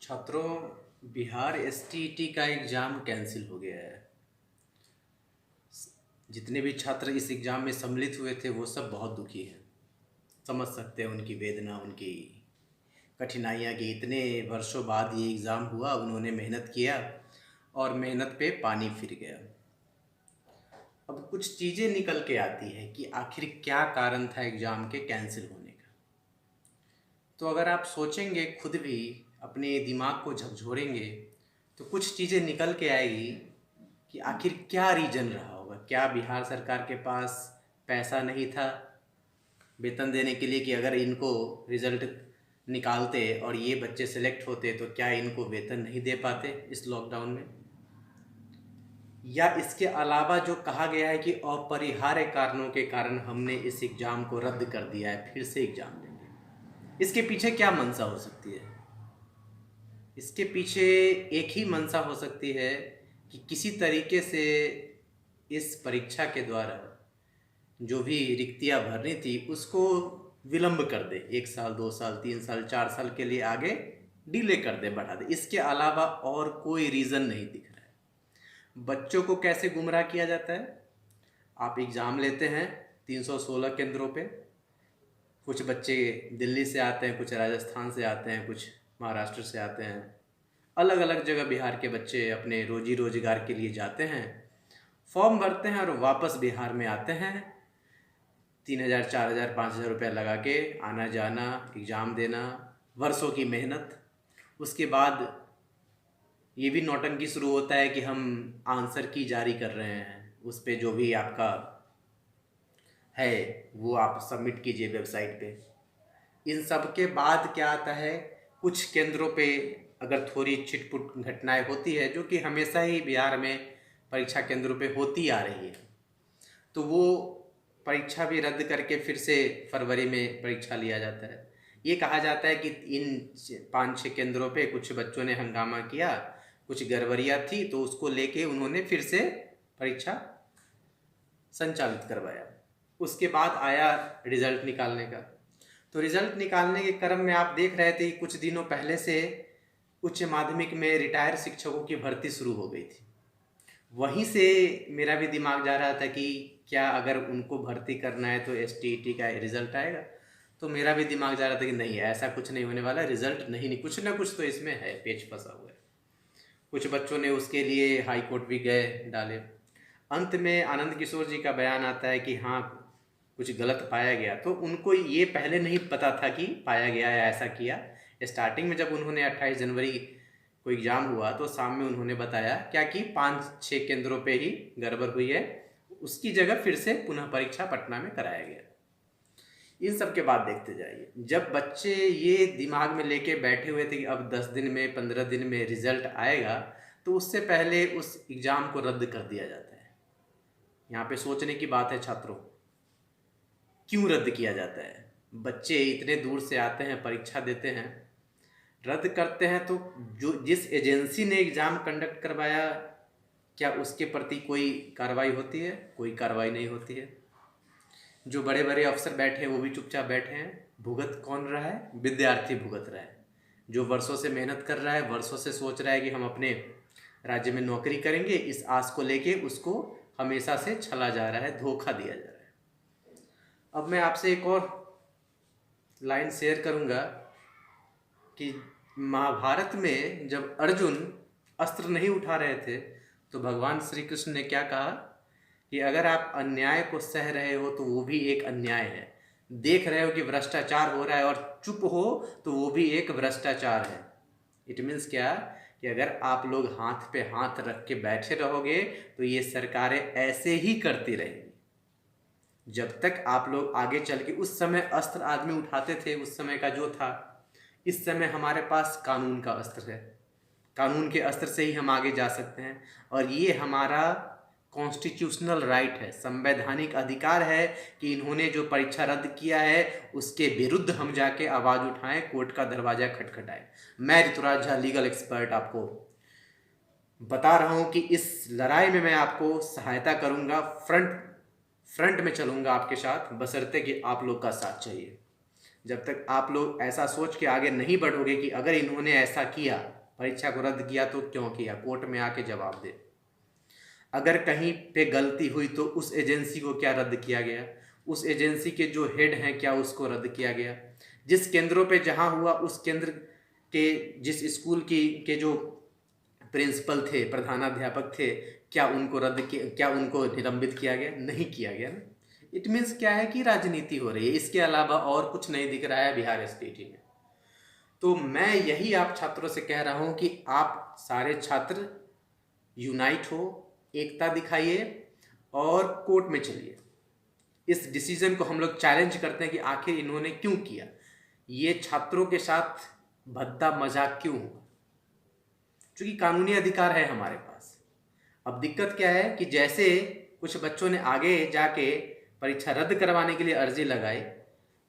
छात्रों, बिहार एसटीईटी का exam cancel हो गया है। जितने भी छात्र इस एग्ज़ाम में सम्मिलित हुए थे वो सब बहुत दुखी हैं। समझ सकते हैं उनकी वेदना, उनकी कठिनाइयाँ कि इतने वर्षों बाद ये एग्ज़ाम हुआ, उन्होंने मेहनत किया और मेहनत पे पानी फिर गया। अब कुछ चीज़ें निकल के आती है कि आखिर क्या कारण था एग्ज़ाम के कैंसिल होने का। तो अगर आप सोचेंगे, खुद भी अपने दिमाग को झकझोरेंगे, तो कुछ चीज़ें निकल के आएगी कि आखिर क्या रीज़न रहा होगा। क्या बिहार सरकार के पास पैसा नहीं था वेतन देने के लिए कि अगर इनको रिज़ल्ट निकालते और ये बच्चे सेलेक्ट होते तो क्या इनको वेतन नहीं दे पाते इस लॉकडाउन में? या इसके अलावा जो कहा गया है कि अपरिहार्य कारणों के कारण हमने इस एग्ज़ाम को रद्द कर दिया है, फिर से एग्ज़ाम लेंगे, इसके पीछे क्या मंशा हो सकती है? इसके पीछे एक ही मंशा हो सकती है कि किसी तरीके से इस परीक्षा के द्वारा जो भी रिक्तियाँ भरनी थी उसको विलंब कर दे, 1 साल, 2 साल, 3 साल, 4 साल के लिए आगे डिले कर दे, बढ़ा दे। इसके अलावा और कोई रीज़न नहीं दिख रहा है। बच्चों को कैसे गुमराह किया जाता है? आप एग्ज़ाम लेते हैं 316 केंद्रों पे। कुछ बच्चे दिल्ली से आते हैं, कुछ राजस्थान से आते हैं, कुछ महाराष्ट्र से आते हैं। अलग अलग जगह बिहार के बच्चे अपने रोजी रोजगार के लिए जाते हैं, फॉर्म भरते हैं और वापस बिहार में आते हैं। 3,000, 4,000, 5,000 रुपया लगा के आना जाना, एग्ज़ाम देना, वर्षों की मेहनत। उसके बाद ये भी नौटंकी शुरू होता है कि हम आंसर की जारी कर रहे हैं, उस पर जो भी आपका है वो आप सबमिट कीजिए वेबसाइट पे। इन सब के बाद क्या आता है, कुछ केंद्रों पे अगर थोड़ी छिटपुट घटनाएं होती है, जो कि हमेशा ही बिहार में परीक्षा केंद्रों पे होती आ रही है, तो वो परीक्षा भी रद्द करके फिर से फरवरी में परीक्षा लिया जाता है। ये कहा जाता है कि इन 5-6 केंद्रों पे कुछ बच्चों ने हंगामा किया, कुछ गड़बड़ियाँ थी, तो उसको लेके उन्होंने फिर से परीक्षा संचालित करवाया। उसके बाद आया रिजल्ट निकालने का। तो रिजल्ट निकालने के क्रम में आप देख रहे थे कि कुछ दिनों पहले से उच्च माध्यमिक में रिटायर शिक्षकों की भर्ती शुरू हो गई थी। वहीं से मेरा भी दिमाग जा रहा था कि क्या अगर उनको भर्ती करना है तो एसटीईटी का रिजल्ट आएगा। तो मेरा भी दिमाग जा रहा था कि नहीं, ऐसा कुछ नहीं होने वाला, रिजल्ट नहीं, कुछ ना कुछ तो इसमें है, पेच फंसा हुआ है। कुछ बच्चों ने उसके लिए हाई कोर्ट भी गए, डाले। अंत में आनंद किशोर जी का बयान आता है कि हाँ, कुछ गलत पाया गया। तो उनको ये पहले नहीं पता था कि पाया गया है, ऐसा किया। स्टार्टिंग में जब उन्होंने 28 जनवरी को एग्ज़ाम हुआ तो शाम में उन्होंने बताया क्या कि 5-6 केंद्रों पे ही गड़बड़ हुई है, उसकी जगह फिर से पुनः परीक्षा पटना में कराया गया। इन सब के बाद देखते जाइए, जब बच्चे ये दिमाग में लेके बैठे हुए थे कि अब 10 दिन में, 15 दिन में रिजल्ट आएगा, तो उससे पहले उस एग्ज़ाम को रद्द कर दिया जाता है। यहाँ पे सोचने की बात है छात्रों, क्यों रद्द किया जाता है? बच्चे इतने दूर से आते हैं, परीक्षा देते हैं, रद्द करते हैं, तो जो जिस एजेंसी ने एग्ज़ाम कंडक्ट करवाया, क्या उसके प्रति कोई कार्रवाई होती है? कोई कार्रवाई नहीं होती है। जो बड़े बड़े अफसर बैठे हैं वो भी चुपचाप बैठे हैं। भुगत कौन रहा है? विद्यार्थी भुगत रहा है, जो वर्षों से मेहनत कर रहा है, वर्षों से सोच रहा है कि हम अपने राज्य में नौकरी करेंगे, इस आस को लेके उसको हमेशा से छला जा रहा है, धोखा दिया जा रहा है। अब मैं आपसे एक और लाइन शेयर करूंगा कि महाभारत में जब अर्जुन अस्त्र नहीं उठा रहे थे तो भगवान श्री कृष्ण ने क्या कहा कि अगर आप अन्याय को सह रहे हो तो वो भी एक अन्याय है, देख रहे हो कि भ्रष्टाचार हो रहा है और चुप हो तो वो भी एक भ्रष्टाचार है। इट मीन्स क्या कि अगर आप लोग हाथ पे हाथ रख के बैठे रहोगे तो ये सरकारें ऐसे ही करती रहेंगी जब तक आप लोग आगे चल के। उस समय अस्त्र आदमी उठाते थे, उस समय का जो था। इस समय हमारे पास कानून का अस्त्र है, कानून के अस्त्र से ही हम आगे जा सकते हैं, और ये हमारा कॉन्स्टिट्यूशनल राइट है, संवैधानिक अधिकार है कि इन्होंने जो परीक्षा रद्द किया है उसके विरुद्ध हम जाके आवाज़ उठाएं, कोर्ट का दरवाज़ा खटखटाएं। मैं ऋतुराज झा, लीगल एक्सपर्ट, आपको बता रहा हूं कि इस लड़ाई में मैं आपको सहायता करूंगा, फ्रंट में चलूंगा आपके साथ, बशर्ते कि आप लोग का साथ चाहिए। जब तक आप लोग ऐसा सोच के आगे नहीं बढ़ोगे कि अगर इन्होंने ऐसा किया परीक्षा को रद्द किया तो क्यों किया, कोर्ट में आके जवाब दे। अगर कहीं पे गलती हुई तो उस एजेंसी को क्या रद्द किया गया, उस एजेंसी के जो हेड हैं क्या उसको रद्द किया गया, जिस केंद्रों पे जहां हुआ उस केंद्र के जिस स्कूल की के जो प्रिंसिपल थे, प्रधानाध्यापक थे, क्या उनको रद्द किया, क्या उनको निलंबित किया गया, नहीं किया गया ना। इट मीन्स क्या है कि राजनीति हो रही है, इसके अलावा और कुछ नहीं दिख रहा है बिहार स्टेट में। तो मैं यही आप छात्रों से कह रहा हूं कि आप सारे छात्र यूनाइट हो, एकता दिखाइए और कोर्ट में चलिए। इस डिसीजन को हम लोग चैलेंज करते हैं कि आखिर इन्होंने क्यों किया, ये छात्रों के साथ भद्दा मजाक क्यों हुआ, क्योंकि कानूनी अधिकार है हमारे पास। अब दिक्कत क्या है कि जैसे कुछ बच्चों ने आगे जाके परीक्षा रद्द करवाने के लिए अर्जी लगाई,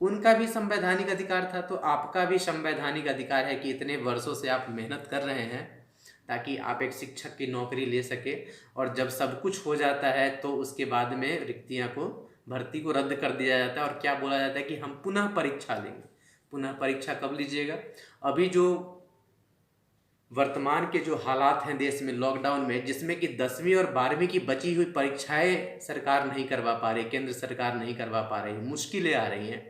उनका भी संवैधानिक अधिकार था, तो आपका भी संवैधानिक अधिकार है कि इतने वर्षों से आप मेहनत कर रहे हैं ताकि आप एक शिक्षक की नौकरी ले सके, और जब सब कुछ हो जाता है तो उसके बाद में रिक्तियां को, भर्ती को रद्द कर दिया जाता है और क्या बोला जाता है कि हम पुनः परीक्षा लेंगे। पुनः परीक्षा कब लीजिएगा? अभी जो वर्तमान के जो हालात हैं देश में, लॉकडाउन में, जिसमें कि 10वीं और 12वीं की बची हुई परीक्षाएं सरकार नहीं करवा पा रही, केंद्र सरकार नहीं करवा पा रही, मुश्किलें आ रही हैं,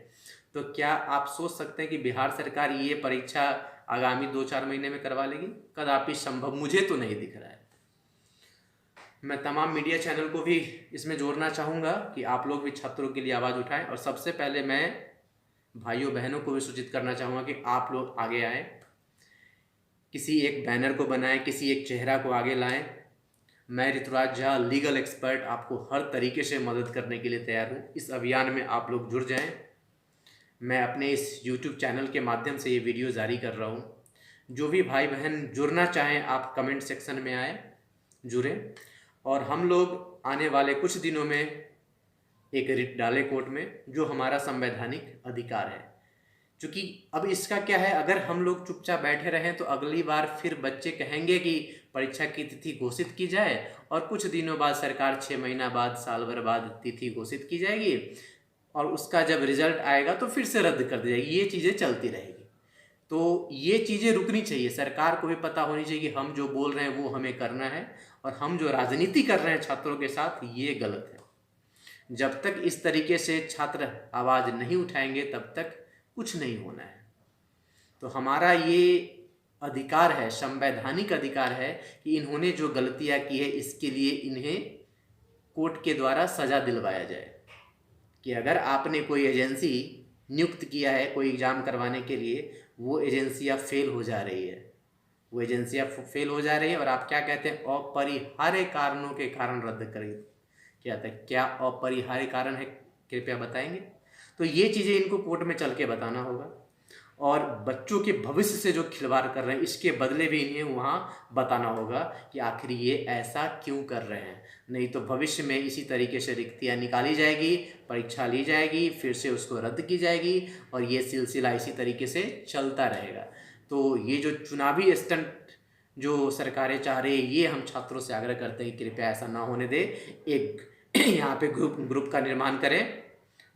तो क्या आप सोच सकते हैं कि बिहार सरकार ये परीक्षा आगामी 2-4 महीने में करवा लेगी? कदापि संभव मुझे तो नहीं दिख रहा है। मैं तमाम मीडिया चैनल को भी इसमें जोड़ना चाहूँगा कि आप लोग भी छात्रों के लिए आवाज़ उठाएं, और सबसे पहले मैं भाइयों बहनों को भी सूचित करना चाहूँगा कि आप लोग आगे आएँ, किसी एक बैनर को बनाएं, किसी एक चेहरा को आगे लाएं। मैं ऋतुराज झा, लीगल एक्सपर्ट, आपको हर तरीके से मदद करने के लिए तैयार हूँ। इस अभियान में आप लोग जुड़ जाएं। मैं अपने इस YouTube चैनल के माध्यम से ये वीडियो जारी कर रहा हूँ। जो भी भाई बहन जुड़ना चाहें आप कमेंट सेक्शन में आए, जुड़ें, और हम लोग आने वाले कुछ दिनों में एक रिट डालें कोर्ट में, जो हमारा संवैधानिक अधिकार है। क्योंकि अब इसका क्या है, अगर हम लोग चुपचाप बैठे रहें तो अगली बार फिर बच्चे कहेंगे कि परीक्षा की तिथि घोषित की जाए, और कुछ दिनों बाद सरकार 6 महीना बाद, साल भर बाद तिथि घोषित की जाएगी, और उसका जब रिजल्ट आएगा तो फिर से रद्द कर दी जाएगी। ये चीज़ें चलती रहेगी। तो ये चीज़ें रुकनी चाहिए। सरकार को भी पता होनी चाहिए कि हम जो बोल रहे हैं वो हमें करना है, और हम जो राजनीति कर रहे हैं छात्रों के साथ, ये गलत है। जब तक इस तरीके से छात्र आवाज़ नहीं उठाएंगे तब तक कुछ नहीं होना है। तो हमारा ये अधिकार है, संवैधानिक अधिकार है, कि इन्होंने जो गलतियां की है इसके लिए इन्हें कोर्ट के द्वारा सजा दिलवाया जाए। कि अगर आपने कोई एजेंसी नियुक्त किया है कोई एग्ज़ाम करवाने के लिए, वो एजेंसियां फेल हो जा रही है, वो एजेंसियां फेल हो जा रही है, और आप क्या कहते हैं, अपरिहार्य कारणों के कारण रद्द करें। क्या अपरिहार्य कारण है, कृपया बताएंगे? तो ये चीज़ें इनको कोर्ट में चल के बताना होगा, और बच्चों के भविष्य से जो खिलवाड़ कर रहे हैं इसके बदले भी इन्हें वहाँ बताना होगा कि आखिर ये ऐसा क्यों कर रहे हैं। नहीं तो भविष्य में इसी तरीके से रिक्तियाँ निकाली जाएगी, परीक्षा ली जाएगी, फिर से उसको रद्द की जाएगी, और ये सिलसिला इसी तरीके से चलता रहेगा। तो ये जो चुनावी स्टंट जो सरकारें चाह रही है, ये हम छात्रों से आग्रह करते हैं कि कृपया ऐसा ना होने दे। एक यहाँ पे ग्रुप का निर्माण करें।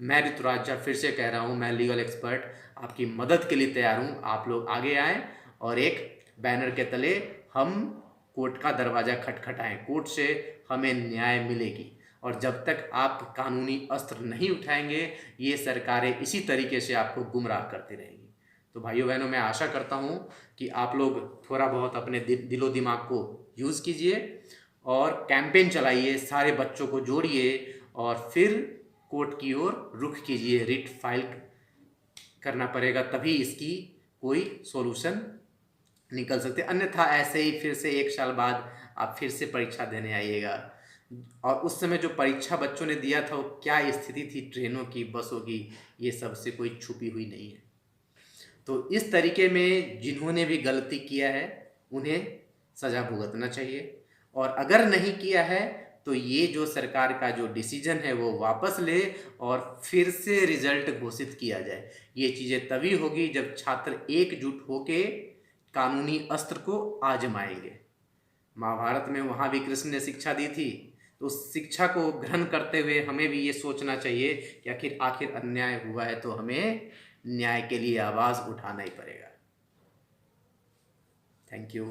मैं ऋतुराज झा फिर से कह रहा हूँ, मैं लीगल एक्सपर्ट आपकी मदद के लिए तैयार हूँ। आप लोग आगे आएँ और एक बैनर के तले हम कोर्ट का दरवाज़ा खटखटाएं। कोर्ट से हमें न्याय मिलेगी, और जब तक आप कानूनी अस्त्र नहीं उठाएंगे ये सरकारें इसी तरीके से आपको गुमराह करती रहेंगी। तो भाइयों बहनों, मैं आशा करता हूँ कि आप लोग थोड़ा बहुत अपने दिलो दिमाग को यूज़ कीजिए और कैंपेन चलाइए, सारे बच्चों को जोड़िए, और फिर कोर्ट की ओर रुख कीजिए। रिट फाइल करना पड़ेगा, तभी इसकी कोई सॉल्यूशन निकल सकते, अन्यथा ऐसे ही फिर से 1 साल बाद आप फिर से परीक्षा देने आइएगा, और उस समय जो परीक्षा बच्चों ने दिया था वो क्या स्थिति थी ट्रेनों की, बसों की, ये सबसे कोई छुपी हुई नहीं है। तो इस तरीके में जिन्होंने भी गलती किया है उन्हें सज़ा भुगतना चाहिए, और अगर नहीं किया है तो ये जो सरकार का जो डिसीजन है वो वापस ले और फिर से रिजल्ट घोषित किया जाए। ये चीज़ें तभी होगी जब छात्र एकजुट होके कानूनी अस्त्र को आजमाएंगे। महाभारत में वहाँ भी कृष्ण ने शिक्षा दी थी, तो उस शिक्षा को ग्रहण करते हुए हमें भी ये सोचना चाहिए कि आखिर अन्याय हुआ है तो हमें न्याय के लिए आवाज़ उठाना ही पड़ेगा। Thank you.